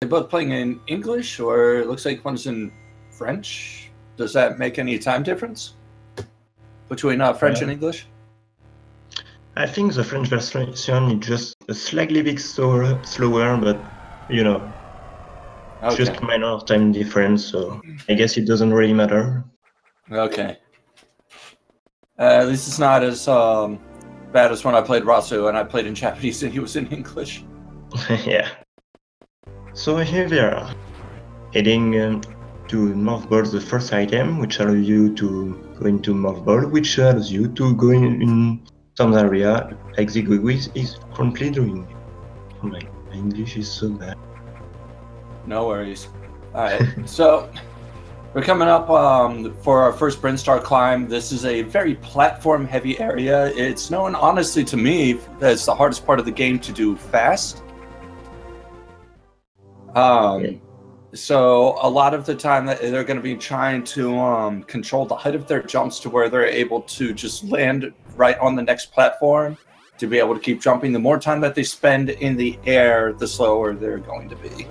They both playing in English, or it looks like one's in French. Does that make any time difference between French and English? I think the French version is just a slightly bit slower, but you know, just minor time difference. So I guess it doesn't really matter. Okay. At least it's not as bad as when I played Rasu and I played in Japanese and he was in English. Yeah. So here we are, heading to Morph Ball, the first item, which allows you to go into Morph Ball, which allows you to go in some area like Zigouioui is currently doing. Oh, my English is so bad. No worries. Alright, so we're coming up for our first Brinstar climb. This is a very platform-heavy area. It's known, honestly, to me, as the hardest part of the game to do fast. So a lot of the time that they're going to be trying to control the height of their jumps to where they're able to just land right on the next platform to be able to keep jumping. The more time that they spend in the air, the slower they're going to be.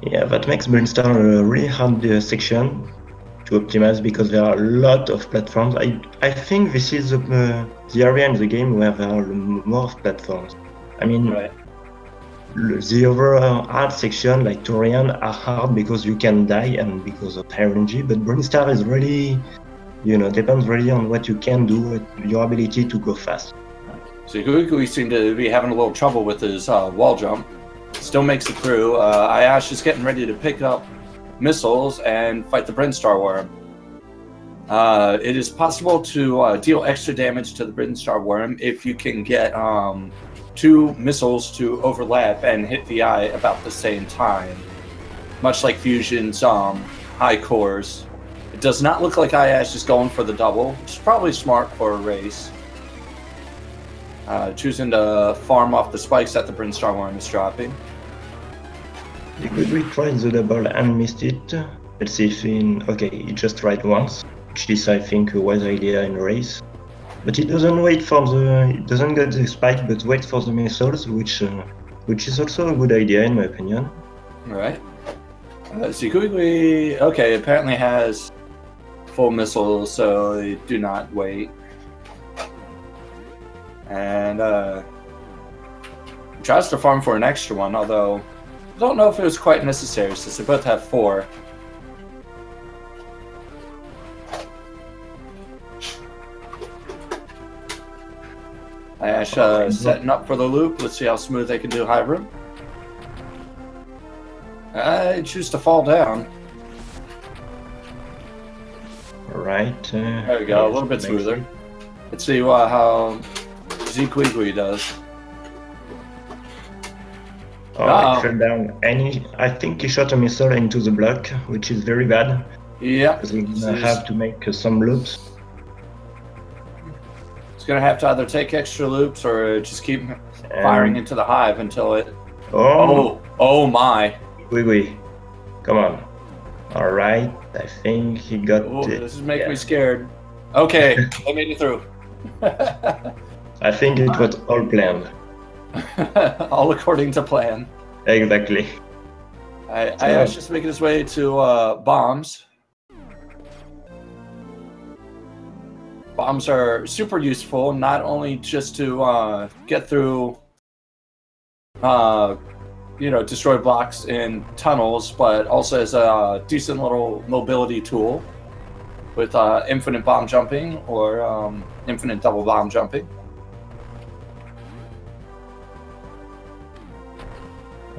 Yeah, that makes Brinstar a really hard section to optimize because there are a lot of platforms. I think this is the area in the game where there are more platforms. I mean, the other hard section like Torian are hard because you can die and because of RNG, but Brinstar is really, you know, depends really on what you can do, your ability to go fast. So Zigouioui seemed to be having a little trouble with his wall jump. Still makes it through. Ayaash is getting ready to pick up missiles and fight the Brinstar worm. It is possible to deal extra damage to the Brinstar worm if you can get 2 missiles to overlap and hit the eye about the same time. Much like Fusion's high cores. It does not look like Ayaash is going for the double, which is probably smart for a race. Choosing to farm off the spikes that the Brinstar worm is dropping. We tried the double and missed it. Let's see if he just tried once, which is I think a wise idea in a race. But he doesn't wait for he doesn't get the spike, but wait for the missiles, which is also a good idea in my opinion. Alright. Zigouioui, apparently has full missiles, so they do not wait. And tries to farm for an extra one, although I don't know if it was quite necessary since they both have 4. Ayaash setting up for the loop. Let's see how smooth they can do high room. I choose to fall down. Alright. There we go, a little bit smoother. Let's see how Zigouioui does. Oh, he fell down. And I think he shot a missile into the block, which is very bad. Yeah. Because he's gonna have to make some loops. He's gonna have to either take extra loops or just keep firing into the hive until it. Oh my! Wee. Come on. All right. I think he got it. This is making me scared. Okay, I made it through. I think it was all planned. All according to plan. Exactly. Ayaash just making his way to bombs. Bombs are super useful, not only just to get through, destroy blocks in tunnels, but also as a decent little mobility tool with infinite bomb jumping or infinite double bomb jumping.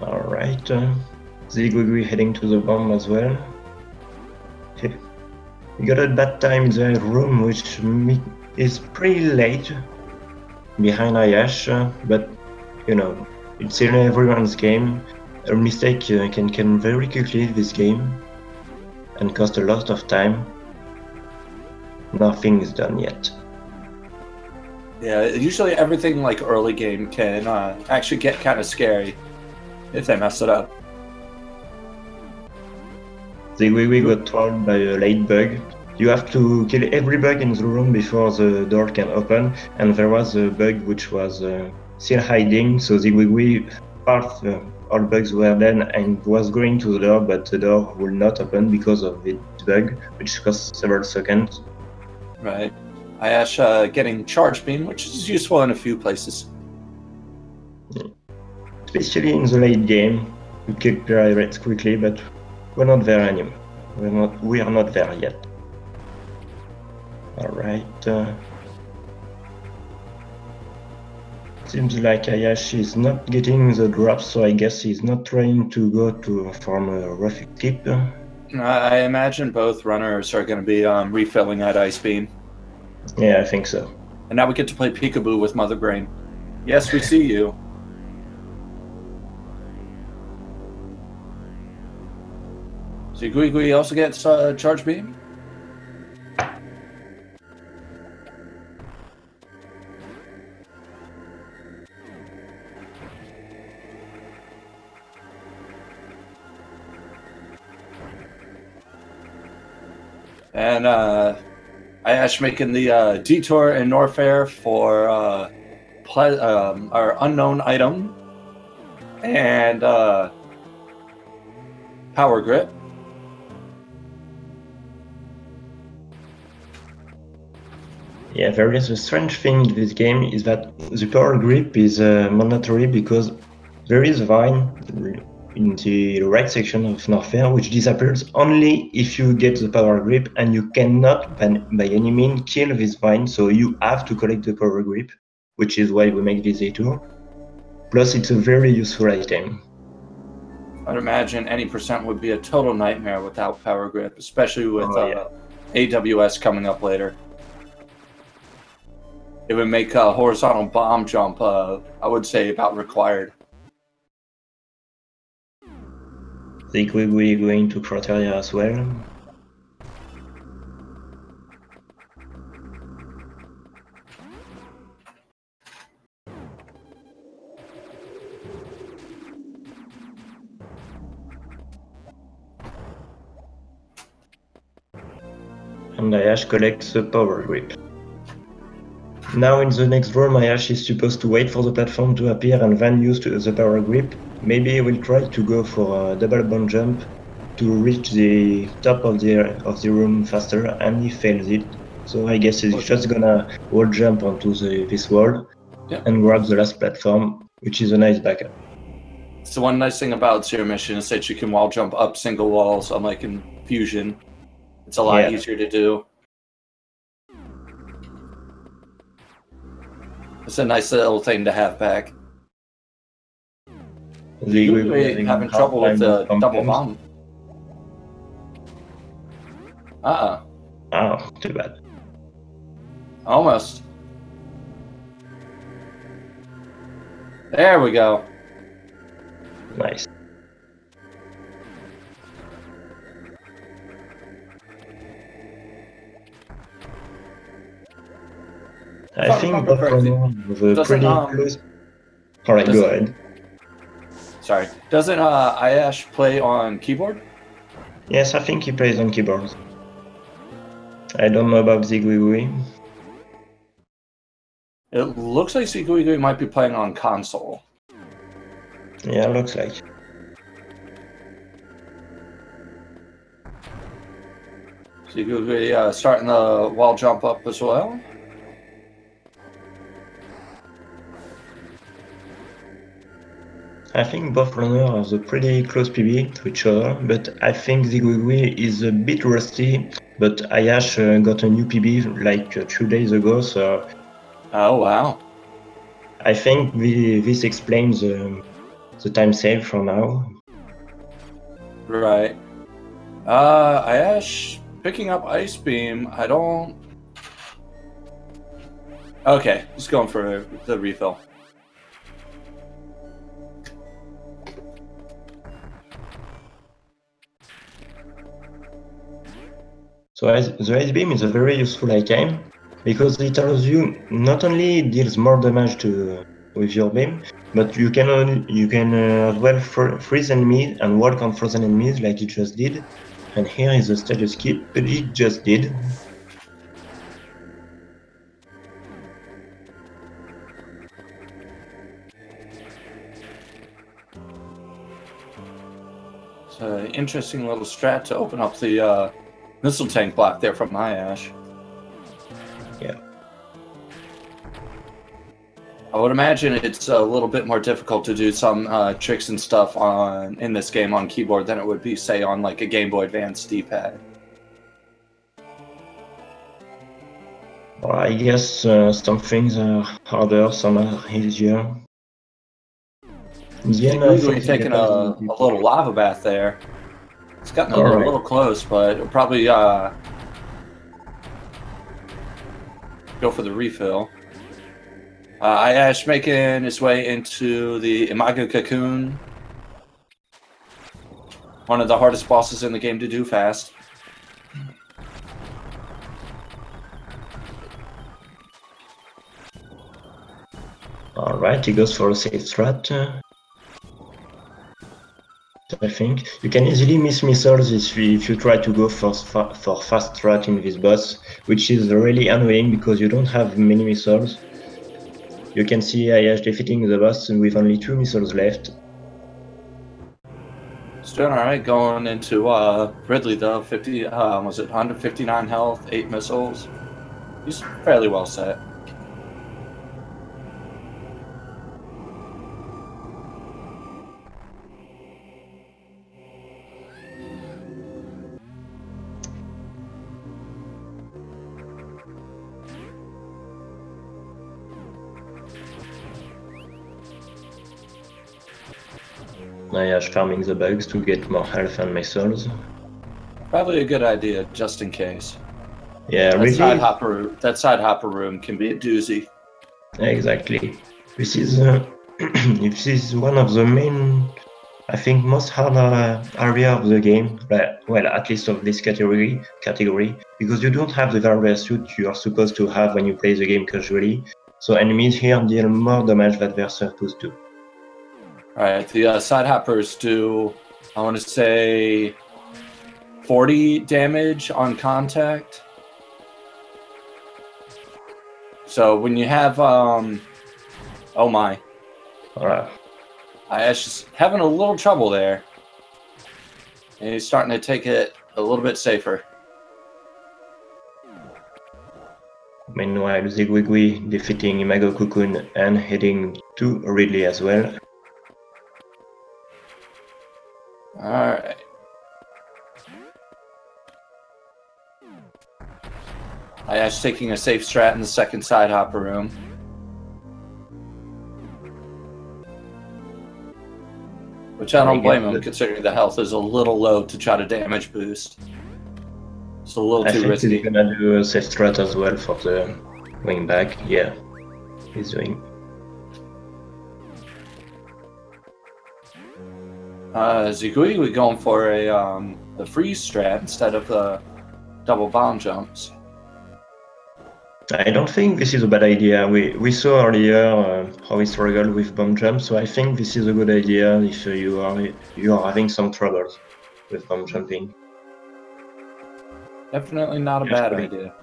Alright, Zigouioui heading to the bomb as well. We got a bad time in the room, which is pretty late behind Ayaash, but you know, it's in everyone's game. A mistake can come very quickly this game and cost a lot of time. Nothing is done yet. Yeah, usually everything like early game can actually get kind of scary if they mess it up. Zigouioui got trolled by a late bug. You have to kill every bug in the room before the door can open, and there was a bug which was still hiding, so Zigouioui part all bugs were done and was going to the door, but the door will not open because of this bug, which cost several seconds. Right. Ayaash getting charge beam, which is useful in a few places. Especially in the late game, you kill pirates quickly, but we're not there anymore. We are not there yet. Alright. Seems like Ayaash is not getting the drops, so I guess he's not trying to go to from a rough skip. I imagine both runners are going to be refilling that ice beam. Yeah, I think so. And now we get to play peekaboo with Mother Brain. Yes, we see you. Zigouioui also gets charge beam. And Ayaash making the detour in Norfair for our unknown item and power grip. Yeah, there is a strange thing in this game is that the power grip is mandatory because there is a vine in the right section of Norfair which disappears only if you get the power grip, and you cannot by any means kill this vine, so you have to collect the power grip, which is why we make this detour. Plus it's a very useful item. I'd imagine any percent would be a total nightmare without power grip, especially with AWS coming up later. It would make a horizontal bomb jump, I would say, about required. Zigouioui going to Croteria as well. And Ayaash collects the power grip. Now in the next room, Ayaash is supposed to wait for the platform to appear and then use the power grip. Maybe he will try to go for a double bomb jump to reach the top of the room faster, and he fails it. So I guess he's just gonna wall jump onto this wall and grab the last platform, which is a nice backup. So one nice thing about Zero Mission is that you can wall jump up single walls, unlike in Fusion. It's a lot easier to do. It's a nice little thing to have back. Zigouioui having trouble with the double bomb. Oh, too bad. Almost. There we go. Nice. I think both runners were pretty close. Alright, go ahead. Sorry. Doesn't Ayaash play on keyboard? Yes, I think he plays on keyboard. I don't know about Zigouioui. It looks like Zigouioui might be playing on console. Yeah, looks like. Zigouioui starting the wall jump up as well. I think both runners have a pretty close PB to each other, but I think Zigouioui is a bit rusty, but Ayaash got a new PB like 2 days ago, so... Oh, wow. I think this explains the time save for now. Right. Ayaash picking up Ice Beam, I don't... Okay, just going for the refill. So the Ice Beam is a very useful item because it allows you not only deals more damage with your beam, but you can as well freeze enemies and walk on frozen enemies like you just did. And here is the status kit, but it just did. It's an interesting little strat to open up the missile tank block there from Ayaash. Yeah. I would imagine it's a little bit more difficult to do some tricks and stuff in this game on keyboard than it would be, say, on like a Game Boy Advance D-pad. Well, I guess some things are harder, some are easier. In the end, I think taking a little lava bath there. It's gotten a little close, but it'll probably go for the refill. Ayaash making his way into the Imago Cocoon. One of the hardest bosses in the game to do fast. Alright, he goes for a safe strat. I think you can easily miss missiles if you try to go for fast strat in this boss, which is really annoying because you don't have many missiles. You can see Ayaash defeating the boss with only 2 missiles left. He's doing alright going into Ridley though. 159 health, 8 missiles. He's fairly well set. Ayaash farming the bugs to get more health and missiles. Probably a good idea, just in case. Yeah, that really. That side hopper room can be a doozy. Exactly. This is this is one of the main, I think, most hard area of the game. Well, at least of this category, because you don't have the various suit you are supposed to have when you play the game casually. So enemies here deal more damage than they're supposed to. Alright, the side hoppers do, I want to say, 40 damage on contact. So when you have, oh my. Alright. Ayaash is having a little trouble there. And he's starting to take it a little bit safer. Meanwhile, Zigouioui defeating Imago Cocoon and heading to Ridley as well. Alright. Ayaash taking a safe strat in the second side hopper room. Which I don't blame him, considering the health is a little low to try to damage boost. It's a little too risky. He's gonna do a safe strat as well for the wing back. Yeah, he's doing. Zigouioui, we're going for a freeze strat instead of the double bomb jumps. I don't think this is a bad idea. We saw earlier how he struggled with bomb jumps, so I think this is a good idea if you are having some troubles with bomb jumping. Definitely not a bad idea.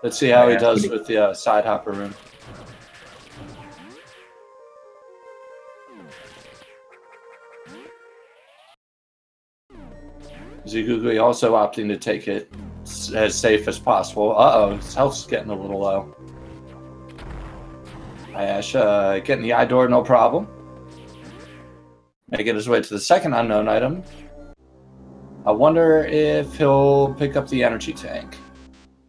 Let's see how he does with the side hopper room. Zigouioui also opting to take it as safe as possible. Uh-oh, his health's getting a little low. Ayaash getting the eye door, no problem. Making his way to the second unknown item. I wonder if he'll pick up the energy tank.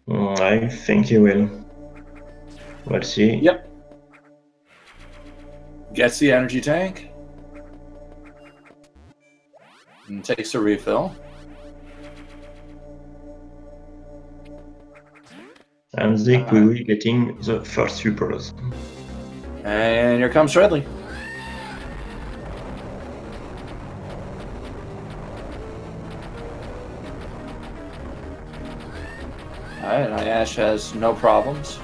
I think he will. We'll see. Yep. Gets the energy tank. And takes a refill. And Zigouioui getting the first supers. And here comes Ridley. Alright, Ayaash has no problems.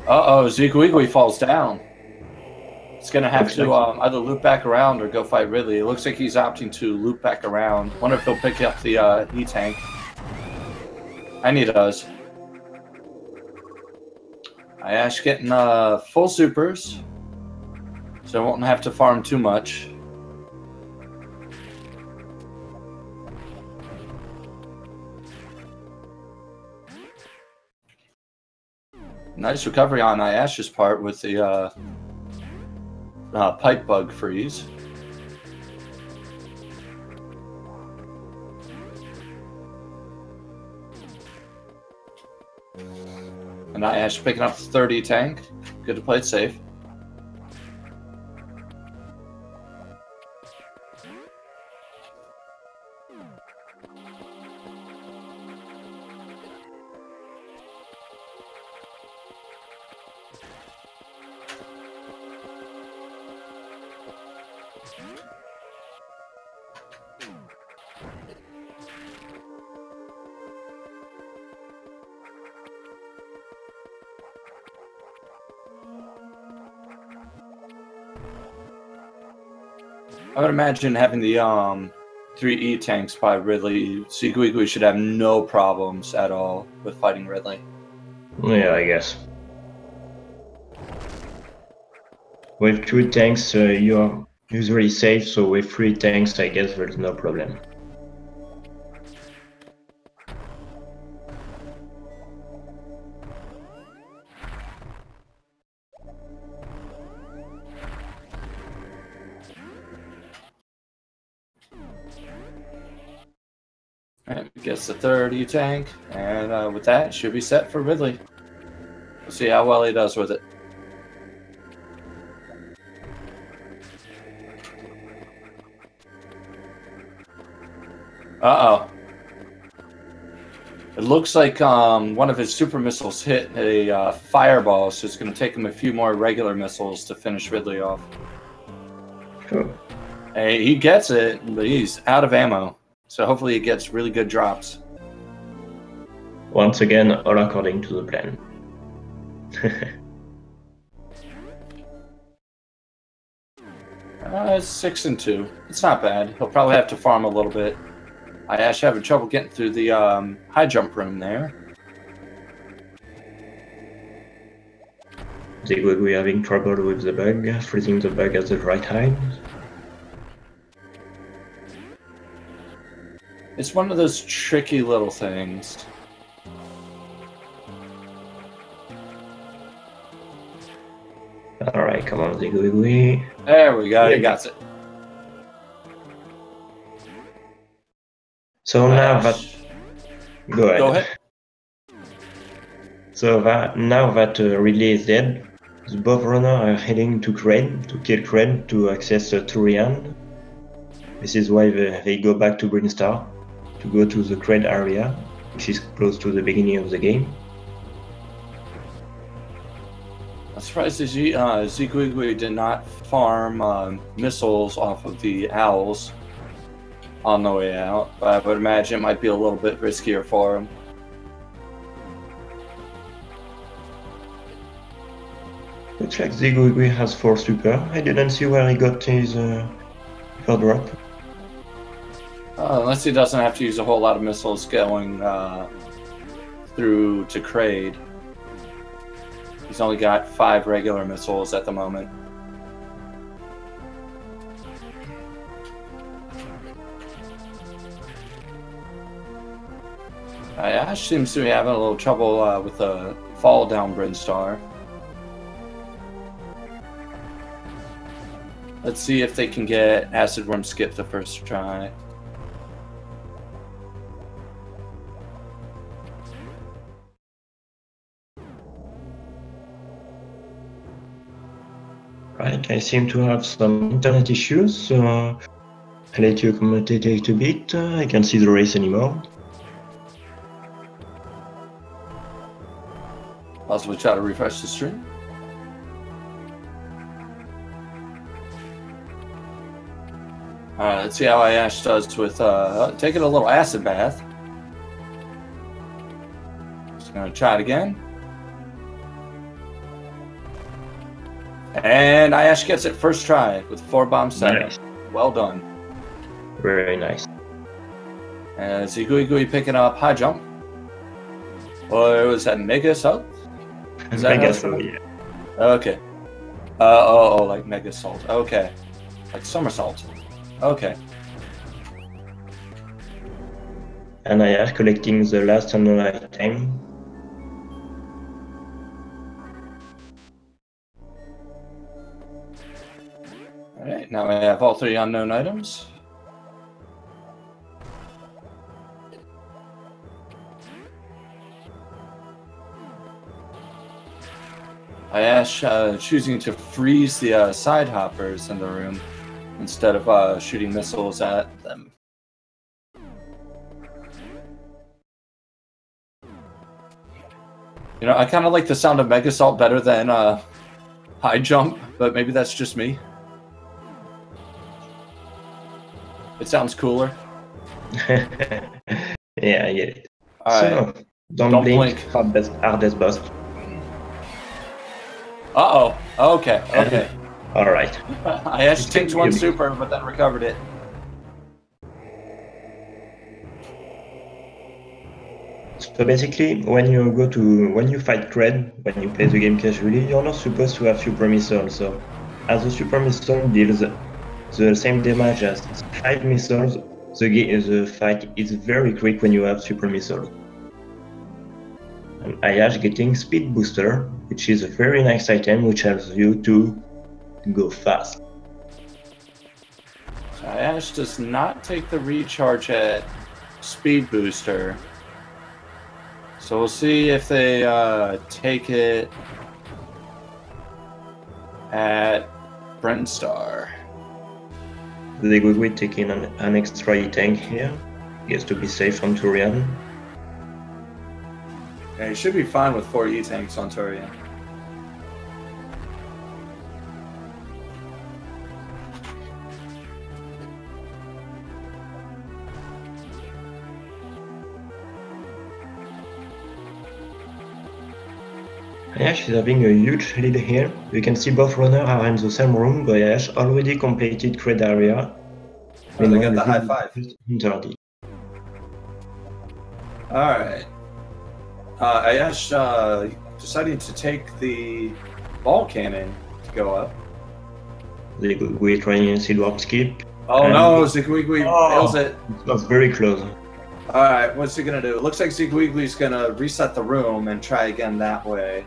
Uh-oh, Zigouioui falls down. It's gonna have to either loop back around or go fight Ridley. It looks like he's opting to loop back around. Wonder if he'll pick up the E-tank. And he does. Ayaash getting full supers, so I won't have to farm too much. Nice recovery on Ayaash's part with the pipe bug freeze. And Ayaash picking up the 30 tank. Good to play it safe. I would imagine having the 3 E-tanks by Ridley, Zigouioui should have no problems at all with fighting Ridley. Yeah, I guess. With 2 tanks, you're usually safe, so with 3 tanks, I guess there's no problem. And gets the 30 tank, and with that, should be set for Ridley. We'll see how well he does with it. Uh-oh. It looks like one of his super missiles hit a fireball, so it's going to take him a few more regular missiles to finish Ridley off. Sure. Hey, he gets it, but he's out of ammo. So hopefully he gets really good drops. Once again, all according to the plan. 6 and 2. It's not bad. He'll probably have to farm a little bit. Ayaash having trouble getting through the high jump room there. Zigouioui having trouble with the bug, freezing the bug at the right time. It's one of those tricky little things. Alright, come on, Zigouioui. There we go, he got it. So now that... Go ahead. Go ahead. So now that Ridley is dead, the both runners are heading to Crane, to kill Crane, to access Turian. This is why they go back to Brinstar, to go to the Crane area, which is close to the beginning of the game. I'm surprised Zigouioui did not farm missiles off of the owls on the way out, but I would imagine it might be a little bit riskier for him. Looks like Zigouioui has 4 super. I didn't see where he got his third drop. Unless he doesn't have to use a whole lot of missiles going through to Kraid. He's only got 5 regular missiles at the moment. Ayaash seems to be having a little trouble with the fall down Brinstar. Let's see if they can get Acid Worm skip the first try. Right, I seem to have some internet issues, so I'll let you commentate a bit. I can't see the race anymore. Possibly try to refresh the stream. Alright, let's see how Ayaash does with taking a little acid bath. Just gonna try it again. And Ayaash gets it first try with 4 bomb setup. Nice. Well done. Very nice. Zigouioui picking up high jump. Or was that mega assault? Is that Mega how Soul, it's- yeah. Okay. Oh, like mega assault. Okay. Like somersault. Okay. And Ayaash collecting the last unknown item. Alright, now we have all 3 unknown items. Ayaash choosing to freeze the side hoppers in the room instead of shooting missiles at them. You know, I kind of like the sound of Mega Assault better than high jump, but maybe that's just me. It sounds cooler. Yeah, I get it. All So, right. don't blink. Hardest boss. Uh-oh. Okay, okay. All right. Ayaash takes 1 super, but then recovered it. So basically, when you fight Cred, when you play the game casually, you're not supposed to have super missile. So, as a super missile deals the same damage as 5 missiles, the fight is very quick when you have super missile. And Ayaash getting speed booster, which is a very nice item, which helps you to go fast. So Ayaash does not take the recharge at speed booster. So we'll see if they take it at Brent Star. Zigouioui taking an extra E-tank here. He has to be safe on Turian. Yeah, he should be fine with 4 E-tanks on Turian. Ayaash is having a huge lead here. You can see both runners are in the same room, but Ayaash already completed Cred area. Oh, they got the high 5. Dirty. Alright. Ayaash deciding to take the ball cannon to go up. Zigouioui trying to warp skip. Oh no, Zigouioui fails it. It was very close. Alright, what's he gonna do? It looks like Zigouioui gonna reset the room and try again that way.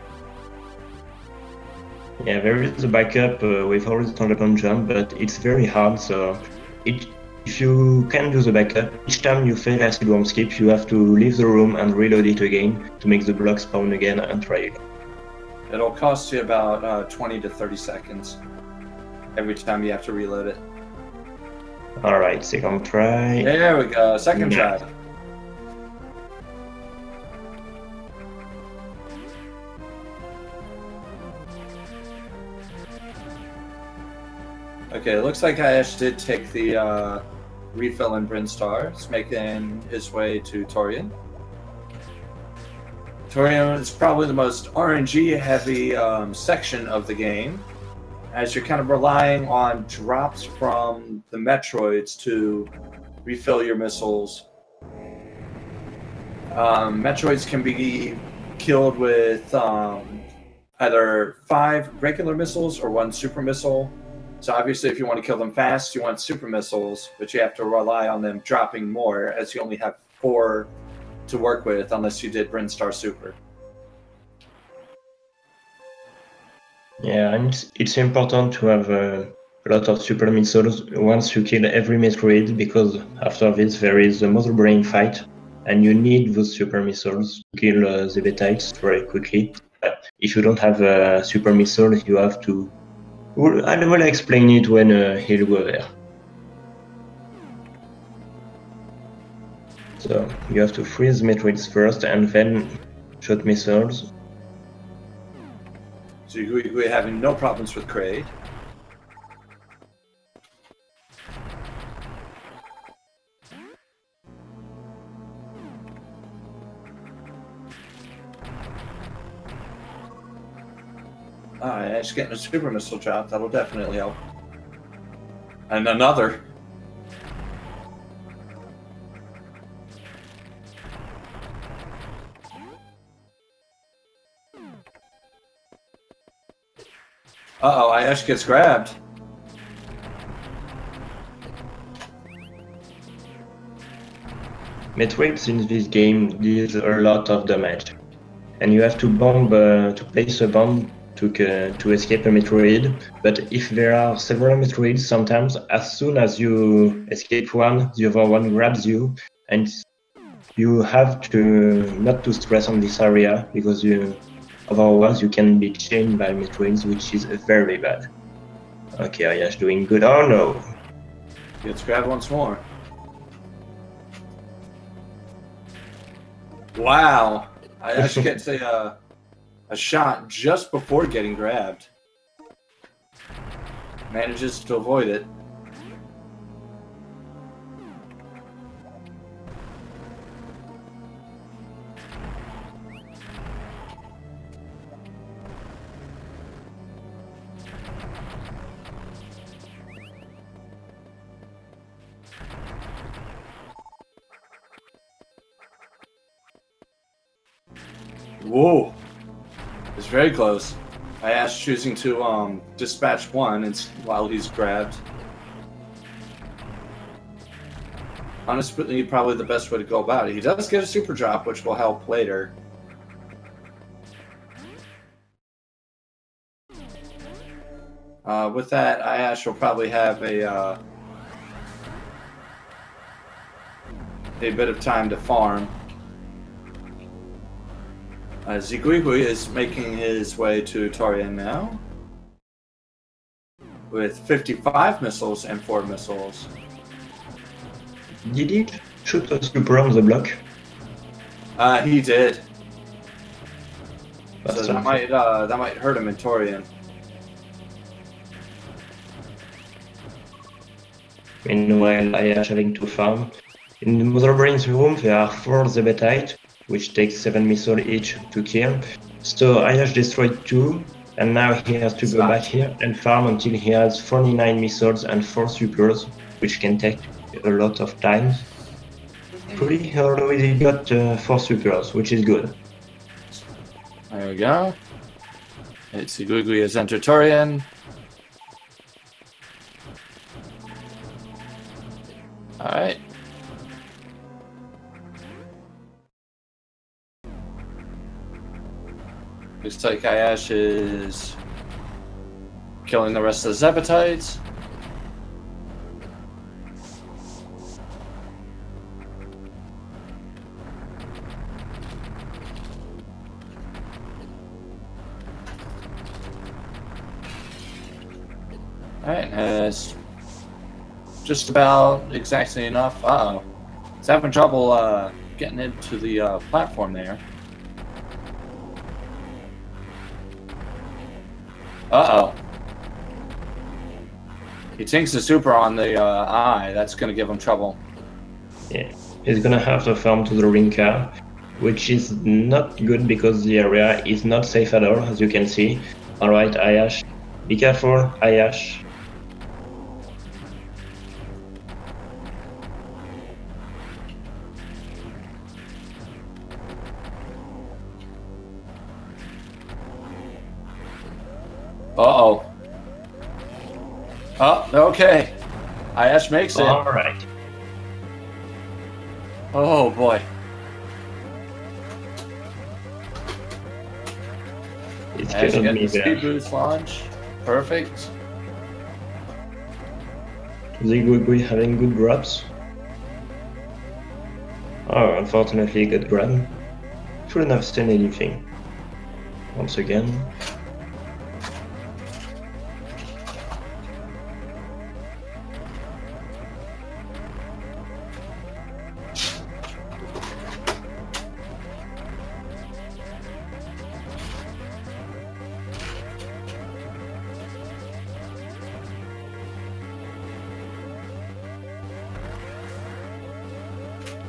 Yeah, there is a backup with horizontal jump, but it's very hard, so if you can do the backup, each time you fail acid worm skip, you have to leave the room and reload it again to make the block spawn again and try it. It'll cost you about 20 to 30 seconds every time you have to reload it. Alright, second try. There we go, second try. Okay, it looks like Ayaash did take the refill in Bryn Star. It's making his way to Torian. Torian is probably the most RNG heavy section of the game, as you're kind of relying on drops from the Metroids to refill your missiles. Metroids can be killed with either 5 regular missiles or 1 super missile. So obviously if you want to kill them fast, you want super missiles, but you have to rely on them dropping more, as you only have 4 to work with unless you did Bryn Star Super. Yeah, and it's important to have a lot of super missiles once you kill every Metroid, because after this there is the Mother Brain fight, and you need those super missiles to kill the Betites very quickly. If you don't have a super missile, you have to... I will explain it when he'll go there. So you have to freeze Metroids first and then shot missiles. So we're having no problems with Kraid. Ayaash getting a super missile drop. That'll definitely help. And another. Uh-oh, Ayaash gets grabbed. Metroid in this game deals a lot of damage, and you have to bomb to place a bomb to escape a Metroid. But if there are several Metroids, sometimes as soon as you escape one, the other one grabs you, and you have to not to stress on this area because otherwise you can be chained by Metroids, which is very bad. Okay, Ayaash doing good. Oh no! Gets grabbed once more. Wow! Ayaash gets a shot just before getting grabbed. Manages to avoid it. Whoa! It's very close. Ayaash choosing to dispatch one while he's grabbed. Honestly, probably the best way to go about it. He does get a super drop, which will help later. With that, Ayaash will probably have a bit of time to farm. Zigouioui is making his way to Torian now with 55 missiles and 4 missiles. Did he shoot a super on the block? He did. That's So that might hurt him in Torian. Meanwhile, Ayaash having to farm. In the Mother Brain's room, there are 4 Zebetites, which takes 7 missiles each to kill. So Ayaash destroyed 2, and now he has to go back here and farm until he has 49 missiles and 4 supers, which can take a lot of time. He already got 4 supers, which is good. There we go. It's Zigouioui as entered Torian. Alright. Looks like Ayaash is killing the rest of the Zebetites. Alright, it's just about exactly enough. Uh-oh. He's having trouble getting into the platform there. Uh-oh. He tinks the super on the eye. That's going to give him trouble. Yeah, he's gonna have to farm to the ring car, which is not good because the area is not safe at all, as you can see. Alright, Ayaash. Be careful, Ayaash. Uh-oh. Oh, okay. Ayaash makes it. Alright. Oh, boy. It's Ayaash gonna getting be the speed there. boost launch. Perfect. Zigouioui having good grabs. Oh, unfortunately, good grab. Shouldn't have seen anything. Once again.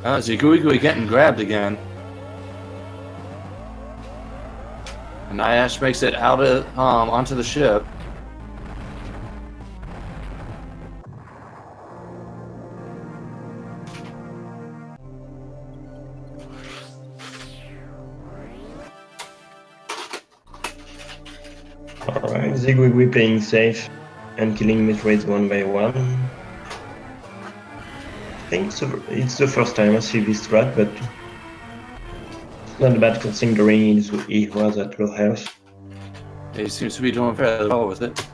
Zigouioui getting grabbed again. And Ayaash makes it out of onto the ship. Alright, Zigouioui playing safe and killing Metroids one by one. I think it's the first time I see this strat, but it's not bad considering he was at low health. He seems to be doing fairly well with it.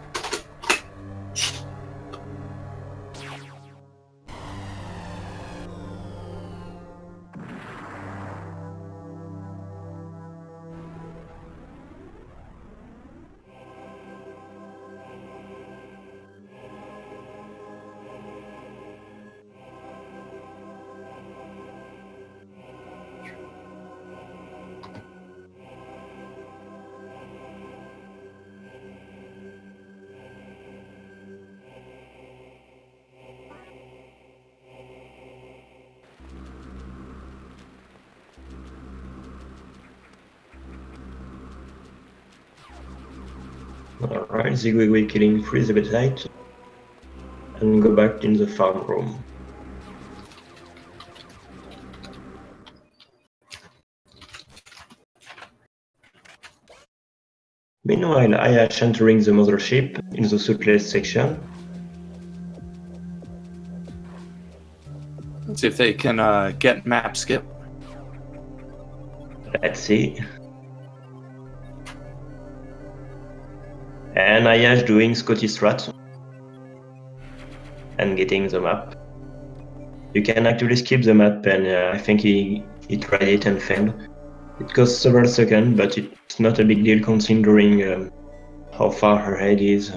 Alright, Zigouioui killing freeze a bit light and go back in the farm room. Meanwhile, Ayaash entering the mothership in the suitless section. Let's see if they can get map skip. Let's see. And Ayaash doing Scotty strat and getting the map. You can actually skip the map, and I think he tried it and failed. It costs several seconds, but it's not a big deal considering how far her head is.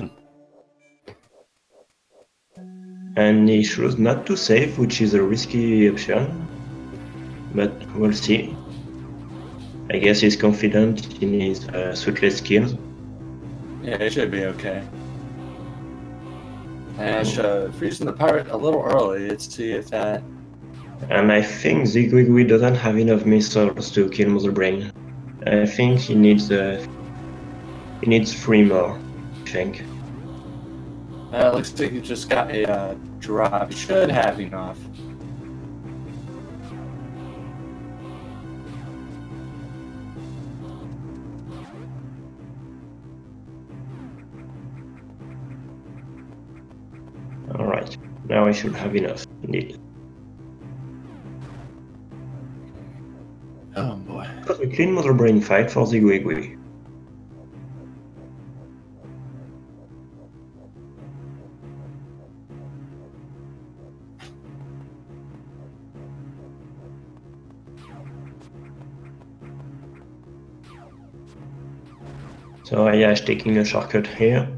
And he chose not to save, which is a risky option, but we'll see. I guess he's confident in his suitless skills. Yeah, it should be okay. Ayaash freezing the pirate a little early. Let's see if that. And I think Zigouioui doesn't have enough missiles to kill Mother Brain. I think he needs 3 more, I think. Looks like he just got a drop. He should have enough. Alright, now I should have enough, indeed. Oh boy. It was a clean Mother Brain fight for Zigouioui. So Ayaash taking a shortcut here.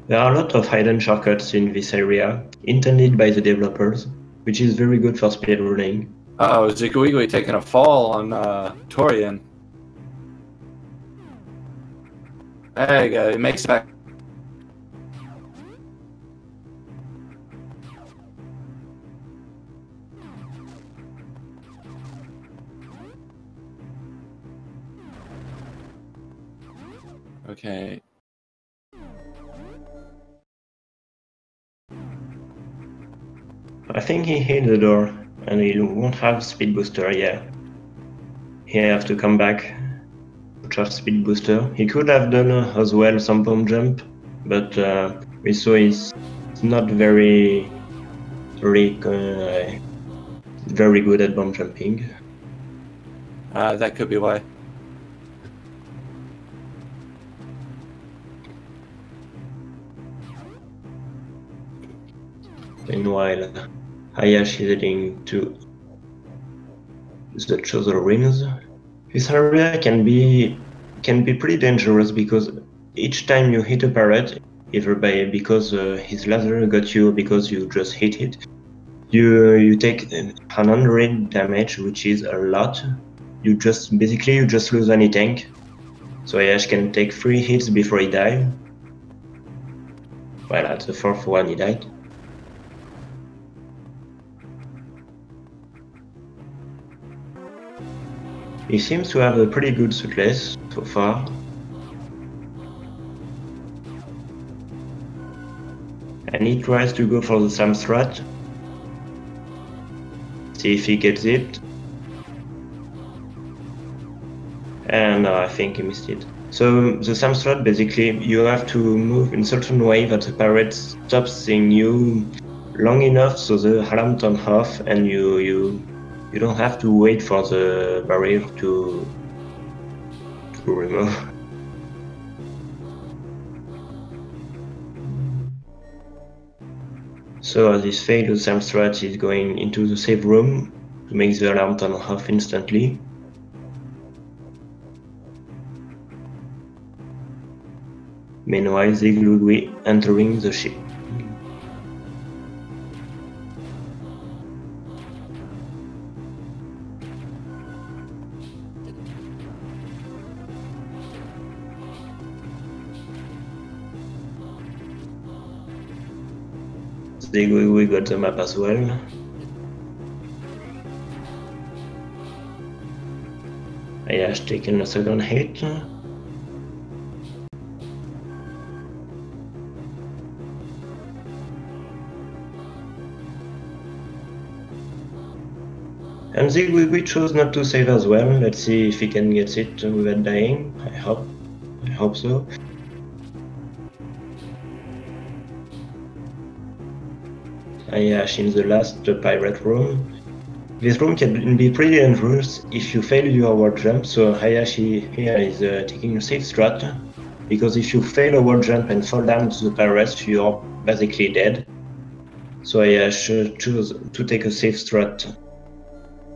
There are a lot of hidden shortcuts in this area, intended by the developers, which is very good for speedrunning. Uh-oh, Zigouioui taking a fall on Torian. There you go, he makes it back. Okay. I think he hit the door, and he won't have speed booster, yeah. He have to come back to charge speed booster. He could have done as well some bomb jump, but we saw he's not very good at bomb jumping. That could be why. Meanwhile, Ayaash is heading to the chosen rings. This area can be pretty dangerous because each time you hit a parrot, either because his laser got you or because you just hit it, you take 100 damage, which is a lot. You just lose any tank. So Ayaash can take 3 hits before he dies. Well, at the 4th one he died. He seems to have a pretty good suitless so far. And he tries to go for the Sam strat. See if he gets it. And I think he missed it. So the Sam strat, basically, you have to move in a certain way that the pirate stops seeing you long enough so the alarm turns off, and you don't have to wait for the barrier to remove. So as this failed, the Sam strat is going into the save room to make the alarm turn off instantly. Meanwhile, Zigouioui entering the ship. Zigouioui got the map as well. Ayaash taking a second hit. And Zigouioui chose not to save as well. Let's see if he can get it without dying. I hope so. Ayaash in the last pirate room. This room can be pretty dangerous if you fail your wall jump, so Ayaash here is taking a safe strat, because if you fail a wall jump and fall down to the pirates, you're basically dead. So Ayaash chose to take a safe strat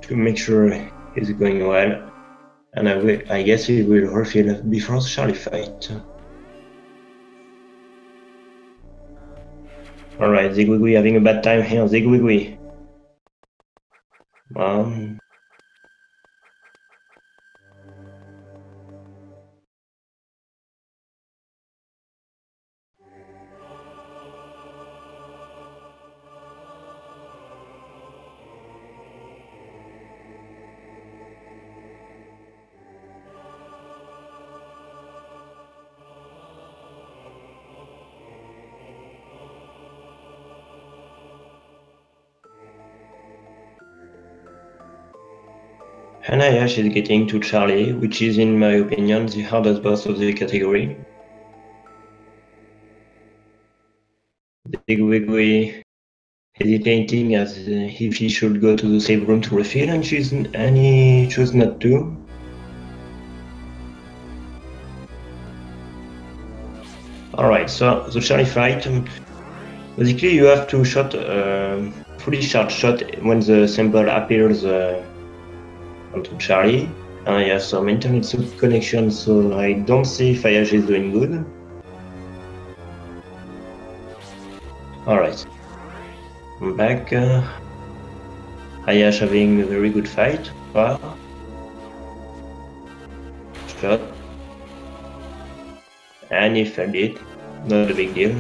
to make sure it's going well, and I guess he will refill before the Charlie fight. Alright, Zigouioui having a bad time here. Zigouioui. And Ayaash is getting to Charlie, which is, in my opinion, the hardest boss of the category. Zigouioui hesitating as if he should go to the save room to refill, and he chose not to. Alright, so the Charlie fight. Basically, you have to shot a fully charged shot when the symbol appears onto Charlie. And I have some internet connection, so I don't see if Ayaash is doing good. Alright, I'm back. Ayaash having a very good fight. Wow. Shot. And he failed it. Not a big deal.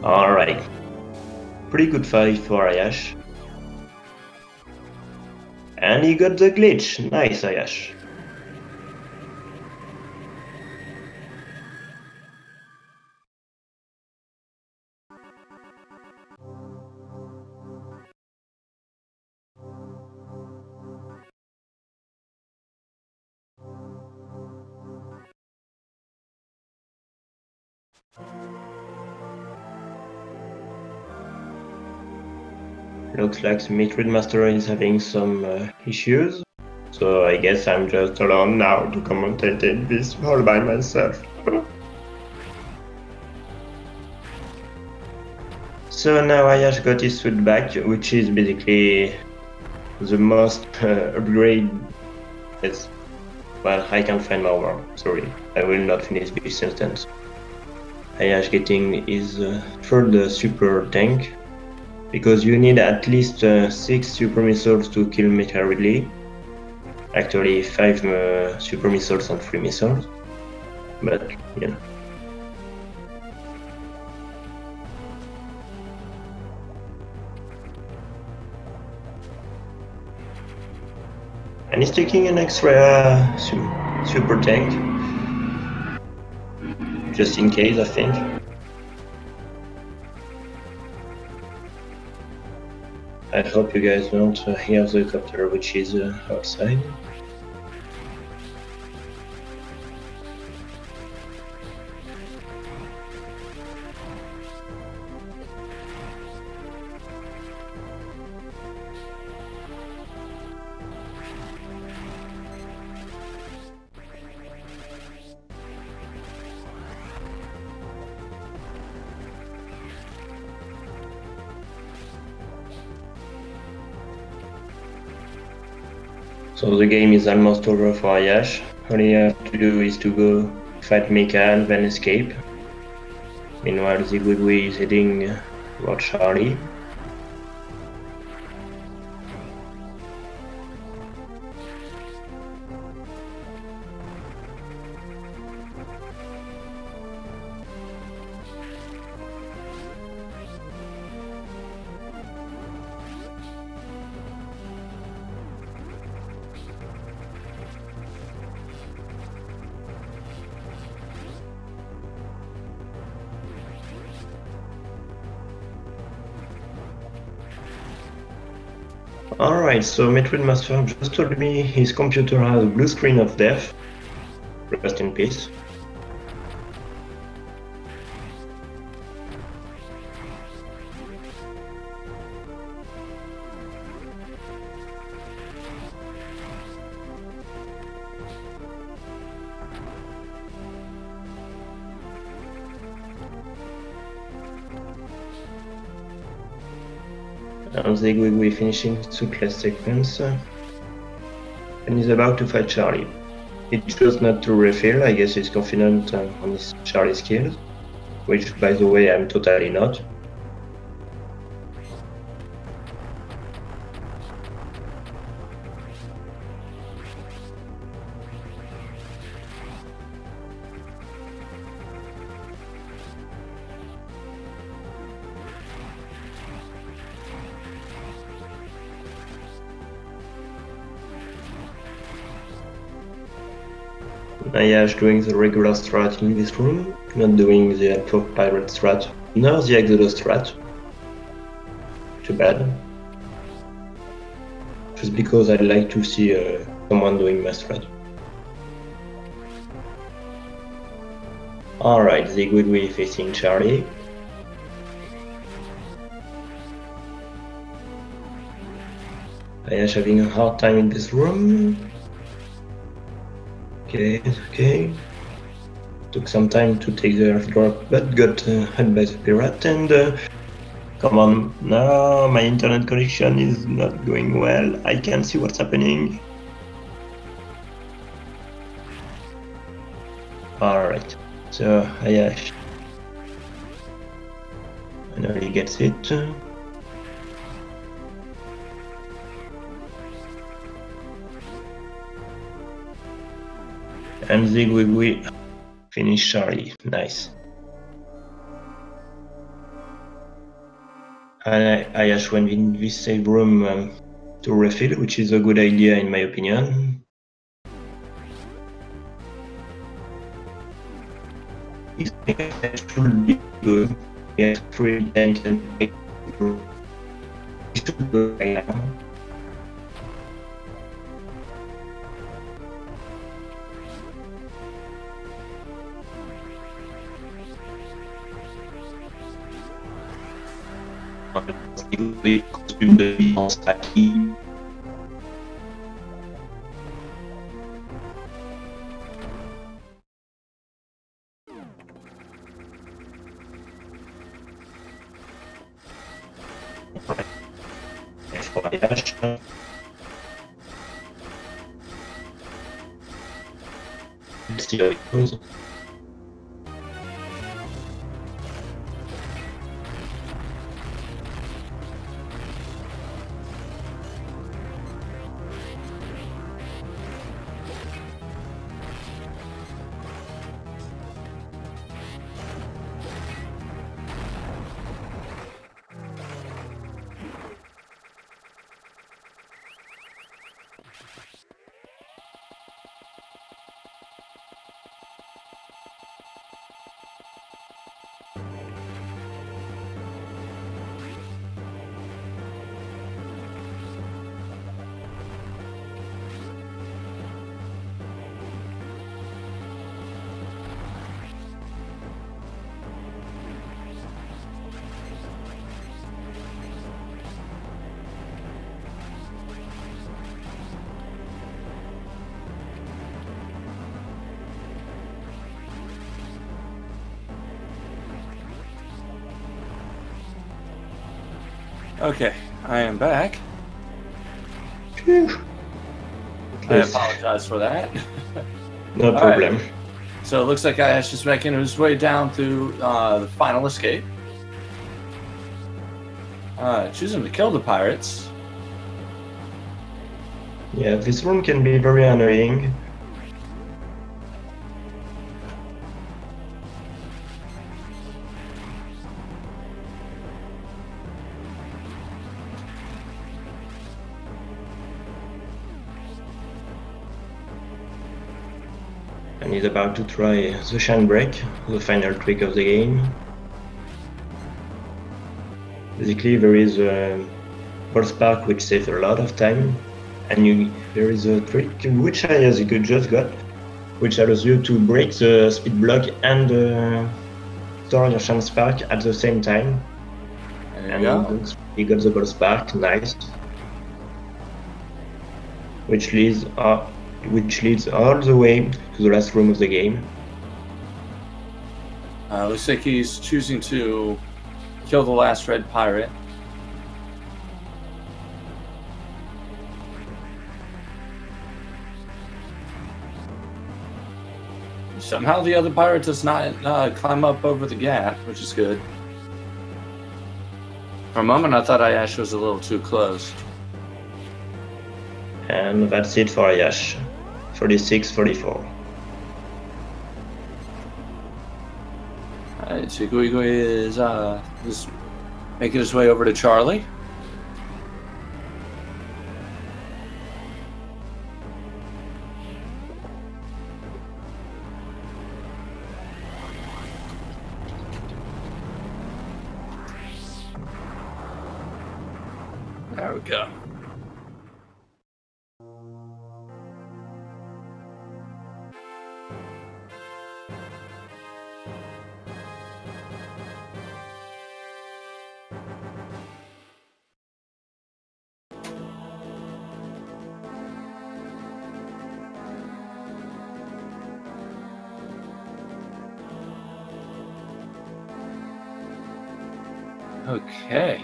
Alright. Pretty good fight for Ayaash. And he got the glitch. Nice, Ayaash. Looks like the Metroid Master is having some issues, so I guess I'm just alone now to commentate this all by myself. So now Ayaash got his suit back, which is basically the most upgrade. Well, I can't find my word, sorry, I will not finish this sentence. Ayaash getting his third super tank, because you need at least 6 super missiles to kill Metroid. Actually 5 super missiles and 3 missiles, but you know. And he's taking an extra super tank, just in case, I think. I hope you guys don't hear the helicopter which is outside. So the game is almost over for Ayaash. All you have to do is to go fight Mecha and then escape. Meanwhile, Zigouioui is heading toward Charlie. Alright, so Metroid Master just told me his computer has a blue screen of death. Rest in peace. And Zigouioui finishing suitless sequence and is about to fight Charlie. He chose not to refill, I guess he's confident on his Charlie skills, which by the way I'm totally not. Ayaash doing the regular strat in this room, not doing the Alpha Pirate strat, nor the Exodus strat. Too bad. Just because I'd like to see someone doing my strat. Alright, Zigouioui facing Charlie. Ayaash having a hard time in this room. Okay. Took some time to take the airdrop, but got hit by the pirate and come on, no, my internet connection is not going well. I can't see what's happening. Alright, so Ayaash finally gets it. And Zigouioui finish Charlie. Nice. And Ayaash went in this save room to refill, which is a good idea in my opinion. His should be good. He has 3 tanks and 8 people. He should go right now. Costume de vie en Saki. Ayaash. Let's see how it goes. Okay, I am back. Phew. I apologize for that. No All problem. right. So it looks like Ayaash is making his way down through the final escape. Choosing to kill the pirates. Yeah, this room can be very annoying. And he's about to try the shine break, the final trick of the game. Basically, there is a ball spark which saves a lot of time, and there is a trick which I just got, which allows you to break the speed block and store your shine spark at the same time. There you go. He got the ball spark, nice. Which leads all the way to the last room of the game. Looks like he's choosing to kill the last red pirate. Somehow the other pirate does not climb up over the gap, which is good. For a moment, I thought Ayaash was a little too close. And that's it for Ayaash. 46-44. Zigouioui is making his way over to Charlie. There we go. Okay.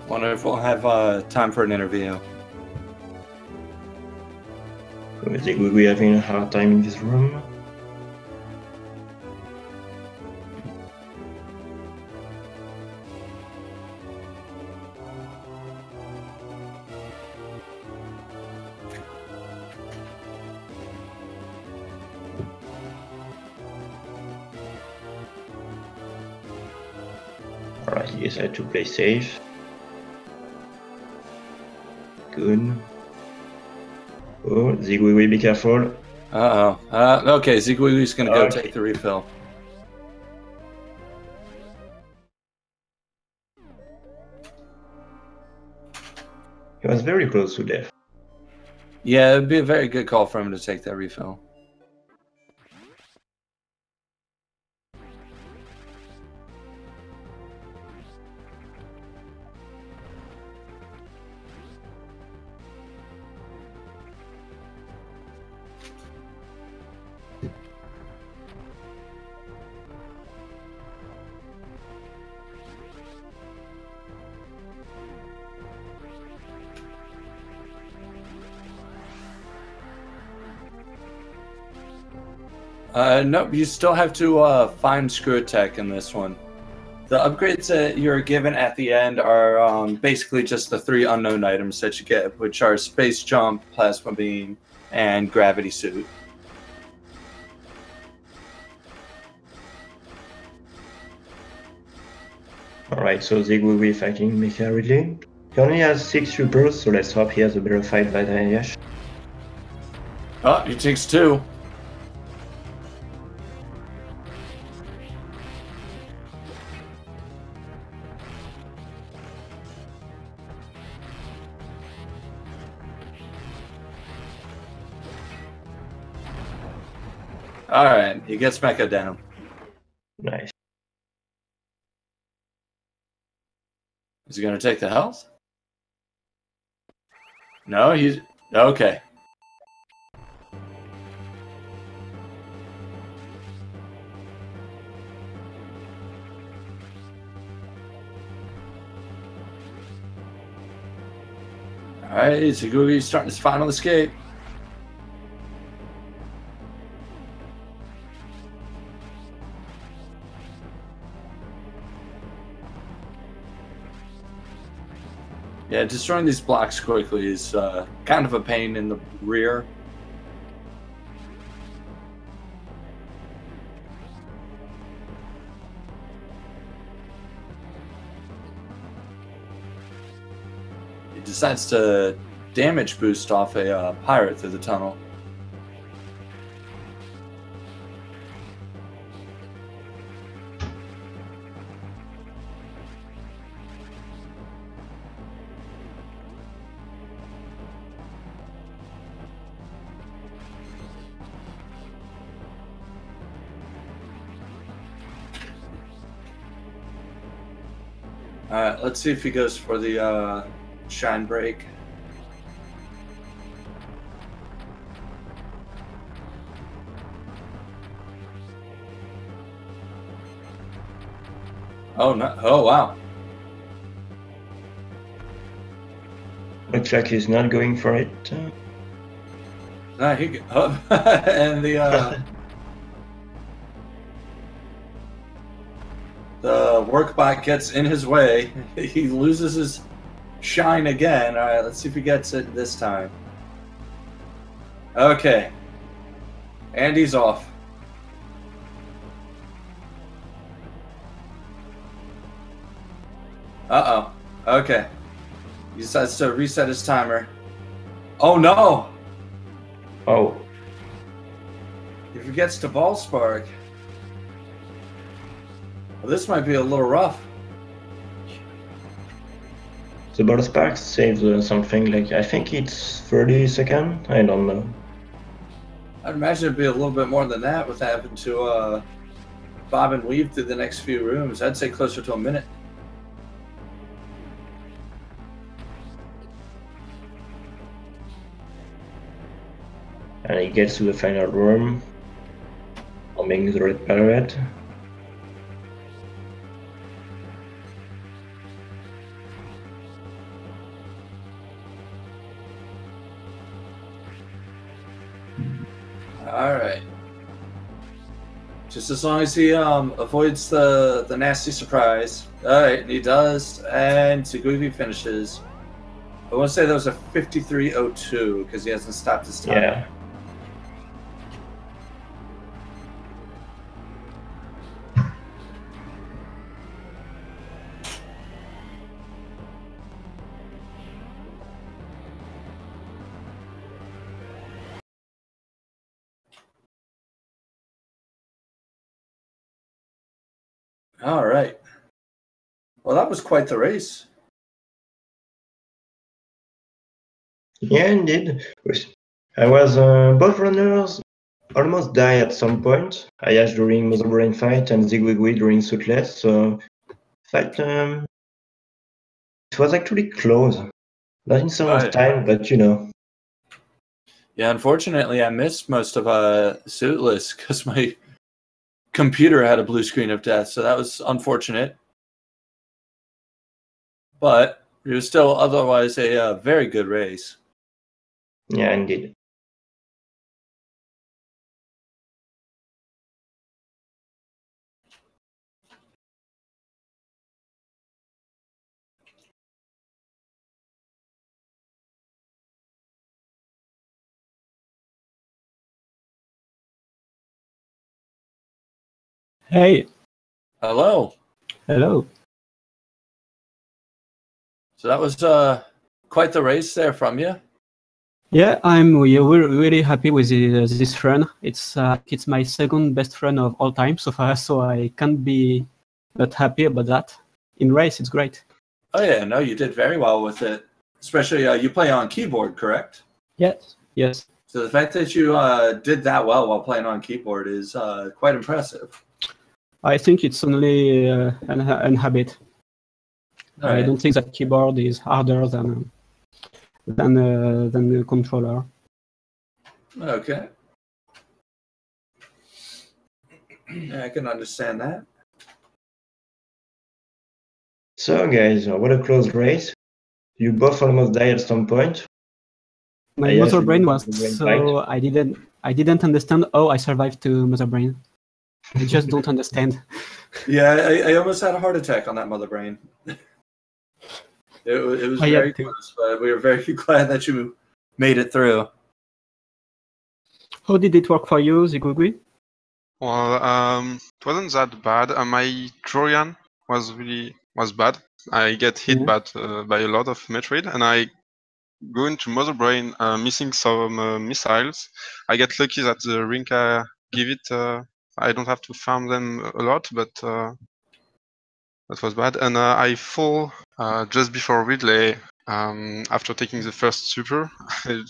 Wonder if we'll have time for an interview. I think we'll be having a hard time in this room. Alright, he decided to play safe. Good. Oh, Zigouioui, be careful. Uh-oh. Okay, Zigouioiu's gonna go take the refill. He was very close to death. Yeah, it'd be a very good call for him to take that refill. Nope, you still have to find screw attack in this one. The upgrades that you're given at the end are basically just the 3 unknown items that you get, which are space jump, plasma beam, and gravity suit. Alright, so Zigouioui fighting Mecha Ridley. He only has 6 supers, so let's hope he has a better fight than Ayaash. Oh, he takes 2. Alright, he gets Mecha down. Nice. Is he going to take the health? No, he's... Okay. Alright, Zigouioui starting his final escape. Yeah, destroying these blocks quickly is kind of a pain in the rear. He decides to damage boost off a pirate through the tunnel. Alright, let's see if he goes for the shine break. Oh no! Oh wow! Looks like he's not going for it. No, he and the work bot gets in his way. He loses his shine again. All right, let's see if he gets it this time. Okay, and he's off. Uh-oh. Okay. He decides to reset his timer. Oh no! Oh. He forgets to ball spark. Well, this might be a little rough. The ball spark saves something like, I think it's 30 seconds? I don't know. I'd imagine it'd be a little bit more than that with having to bob and weave through the next few rooms. I'd say closer to a minute. And he gets to the final room, bombing the red pirate. Alright. Just as long as he avoids the nasty surprise. Alright, and he does, and Zigouioui finishes. I want to say that was a 53:02 because he hasn't stopped his time. Yeah. All right. Well, that was quite the race. Yeah, indeed. I was both runners almost die at some point. Ayaash during Mother Brain fight and Zigouioui during Suitless. So, fight. It was actually close. Not in so much time, but you know. Yeah, unfortunately, I missed most of Suitless because my computer had a blue screen of death, so that was unfortunate. But it was still otherwise a very good race. Yeah, indeed. Hey. Hello. Hello. So that was quite the race there from you. Yeah, I'm really happy with this run. It's my second best run of all time so far, so I can't be not happy about that. In race, it's great. Oh yeah, no, you did very well with it. Especially you play on keyboard, correct? Yes, yes. So the fact that you did that well while playing on keyboard is quite impressive. I think it's only an habit. I don't think that keyboard is harder than the controller. Okay. Yeah, I can understand that. So guys, what a close race. You both almost die at some point. My Ayaash, mother you brain got was the green light. so I didn't understand how I survived to mother brain. I just don't understand. Yeah, I almost had a heart attack on that mother brain. It was I very had to. close, but we were very glad that you made it through. How did it work for you, Zigouioui? Well, it wasn't that bad. My Trojan was bad. I get hit Yeah. by a lot of Metroid, and I go into Mother Brain missing some missiles. I get lucky that the Rinka give it. I don't have to farm them a lot, but that was bad. And I fall just before relay after taking the first super.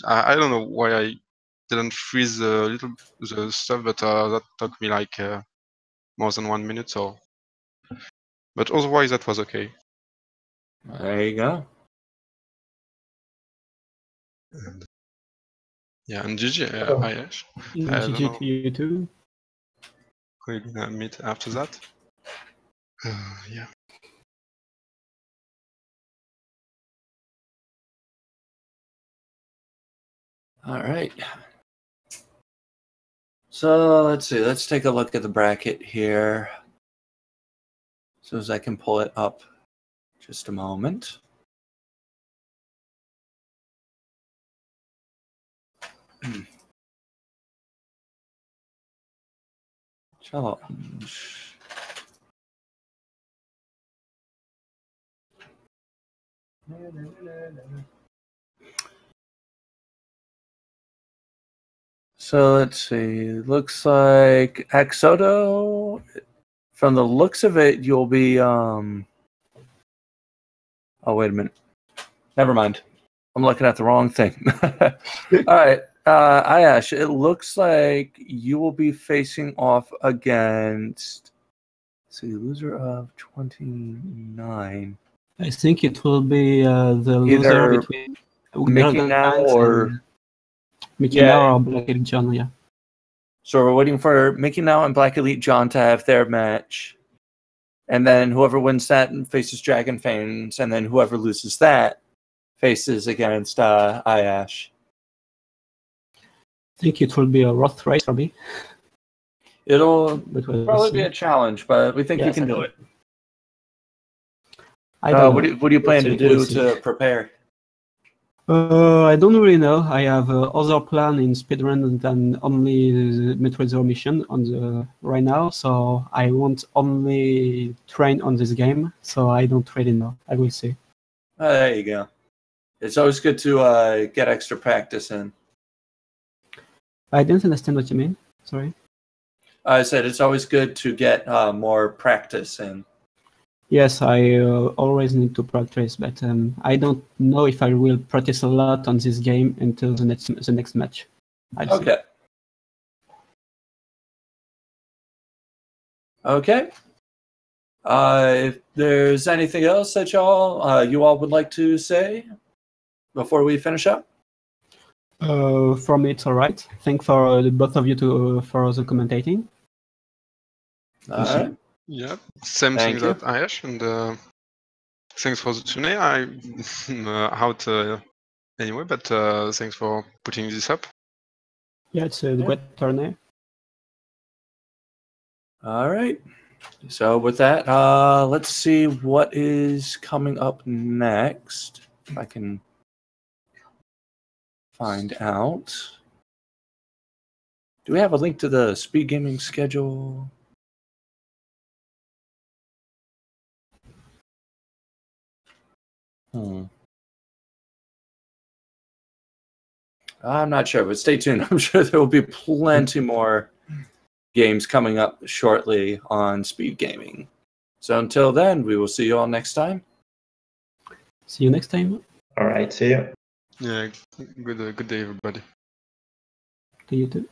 I don't know why I didn't freeze the stuff, but that took me like more than 1 minute. So, but otherwise that was okay. There you go. And, yeah, and GG, Oh. Ayaash. I don't GG know to you too. who we're gonna meet after that. Yeah. All right. So let's see. Let's take a look at the bracket here. So as I can pull it up, just a moment. Challenge. So let's see. Looks like Exodo. From the looks of it, you'll be. Oh wait a minute. Never mind. I'm looking at the wrong thing. All right, Ayaash. It looks like you will be facing off against. Let's see, loser of 29. I think it will be the loser Either between Mickey Now or Mickey Yeah. Now or Black Elite John. Yeah. So we're waiting for Mickey Now and Black Elite John to have their match. And then whoever wins that faces Dragon Fangs. And then whoever loses that faces against Ayaash. I think it will be a rough race for me. It'll But we'll probably see. be a challenge, but we think you Yes, can I do think. it. I don't What know. do you plan to We'll do see. to prepare? I don't really know. I have other plan in speedrun than only the Metroid Zero mission on the right now, so I won't only train on this game. So I don't really know. I will see. There you go. It's always good to get extra practice in. I didn't understand what you mean. Sorry. I said it's always good to get more practice in. Yes, I always need to practice, but I don't know if I will practice a lot on this game until the next match. I'll see. Okay. Okay. If there's anything else that you all would like to say before we finish up? For me, it's all right. Thanks for the both of you for the commentating. All right. Yeah, same Thank thing you. that Ayaash, and thanks for the tourney. I'm out anyway, but thanks for putting this up. Yeah, it's a great tournament. All right. So with that, let's see what is coming up next. If I can find out. Do we have a link to the speed gaming schedule? I'm not sure, but stay tuned. I'm sure there will be plenty more games coming up shortly on speed gaming. So until then, we will see you all next time. See you next time. All right, see you. Yeah, good day, everybody. To you too.